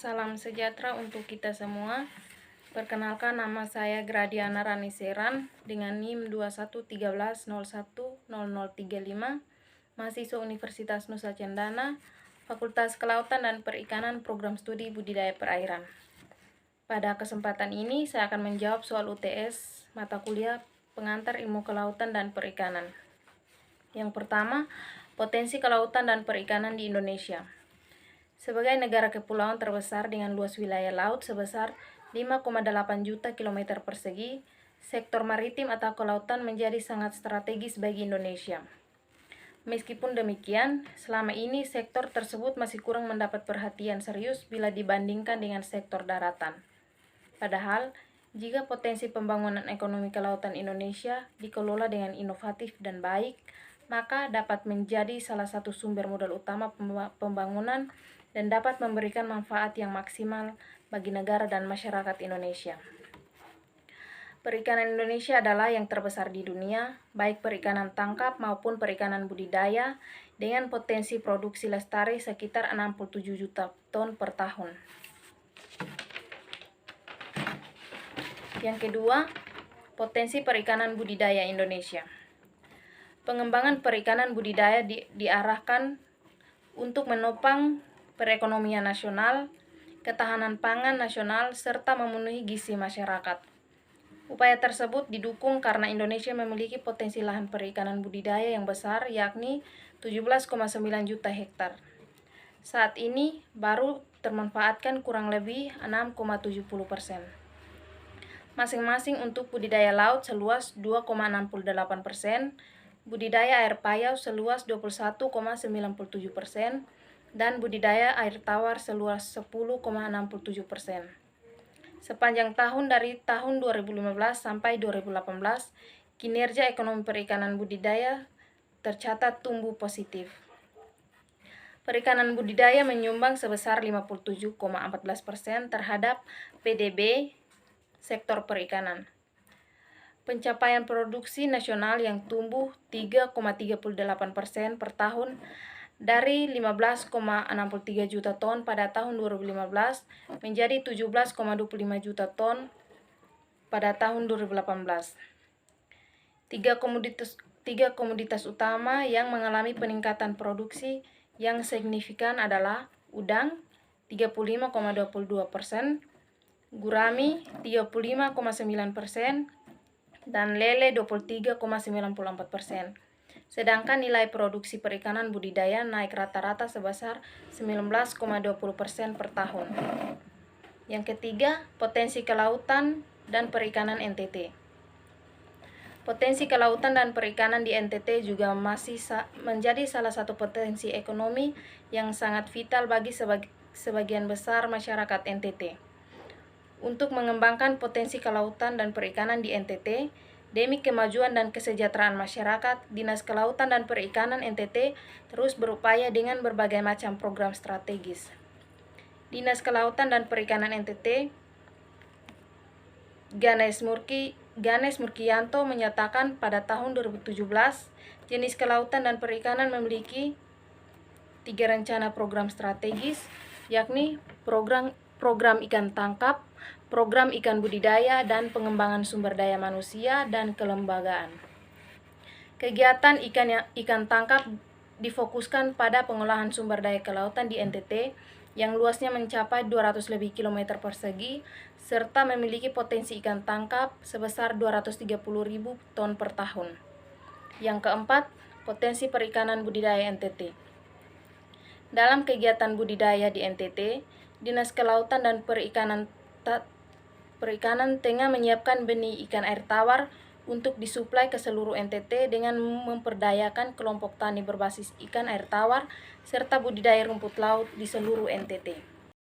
Salam sejahtera untuk kita semua. Perkenalkan, nama saya Gradiana Raniseran dengan NIM 2113010035, mahasiswa Universitas Nusa Cendana, Fakultas Kelautan dan Perikanan, Program Studi Budidaya Perairan. Pada kesempatan ini saya akan menjawab soal UTS mata kuliah pengantar ilmu kelautan dan perikanan. Yang pertama, potensi kelautan dan perikanan di Indonesia. Sebagai negara kepulauan terbesar dengan luas wilayah laut sebesar 5,8 juta kilometer persegi, sektor maritim atau kelautan menjadi sangat strategis bagi Indonesia. Meskipun demikian, selama ini sektor tersebut masih kurang mendapat perhatian serius bila dibandingkan dengan sektor daratan. Padahal, jika potensi pembangunan ekonomi kelautan Indonesia dikelola dengan inovatif dan baik, maka dapat menjadi salah satu sumber modal utama pembangunan dan dapat memberikan manfaat yang maksimal bagi negara dan masyarakat Indonesia. Perikanan Indonesia adalah yang terbesar di dunia, baik perikanan tangkap maupun perikanan budidaya, dengan potensi produksi lestari sekitar 67 juta ton per tahun. Yang kedua, potensi perikanan budidaya Indonesia. Pengembangan perikanan budidaya diarahkan untuk menopang perekonomian nasional, ketahanan pangan nasional, serta memenuhi gizi masyarakat. Upaya tersebut didukung karena Indonesia memiliki potensi lahan perikanan budidaya yang besar, yakni 17,9 juta hektar. Saat ini baru termanfaatkan kurang lebih 6,70%. Masing-masing untuk budidaya laut seluas 2,68%, budidaya air payau seluas 21,97%, dan budidaya air tawar seluas 10,67%. Sepanjang tahun dari tahun 2015 sampai 2018, kinerja ekonomi perikanan budidaya tercatat tumbuh positif. Perikanan budidaya menyumbang sebesar 57,14% terhadap PDB sektor perikanan. Pencapaian produksi nasional yang tumbuh 3,38% per tahun dari 15,63 juta ton pada tahun 2015 menjadi 17,25 juta ton pada tahun 2018. Tiga komoditas utama yang mengalami peningkatan produksi yang signifikan adalah udang 35,22%, gurami 35,9%, dan lele 23,94%. Sedangkan nilai produksi perikanan budidaya naik rata-rata sebesar 19,20% per tahun. Yang ketiga, potensi kelautan dan perikanan NTT. Potensi kelautan dan perikanan di NTT juga masih menjadi salah satu potensi ekonomi yang sangat vital bagi sebagian besar masyarakat NTT. Untuk mengembangkan potensi kelautan dan perikanan di NTT, demi kemajuan dan kesejahteraan masyarakat, Dinas Kelautan dan Perikanan NTT terus berupaya dengan berbagai macam program strategis. Dinas Kelautan dan Perikanan NTT, Ganes Murkianto menyatakan pada tahun 2017, jenis kelautan dan perikanan memiliki 3 rencana program strategis, yakni program ikan tangkap, program ikan budidaya, dan pengembangan sumber daya manusia dan kelembagaan. Kegiatan ikan tangkap difokuskan pada pengolahan sumber daya kelautan di NTT yang luasnya mencapai 200 lebih kilometer persegi, serta memiliki potensi ikan tangkap sebesar 230.000 ton per tahun. Yang keempat, potensi perikanan budidaya NTT. Dalam kegiatan budidaya di NTT, Dinas Kelautan dan Perikanan tengah menyiapkan benih ikan air tawar untuk disuplai ke seluruh NTT dengan memperdayakan kelompok tani berbasis ikan air tawar serta budidaya rumput laut di seluruh NTT.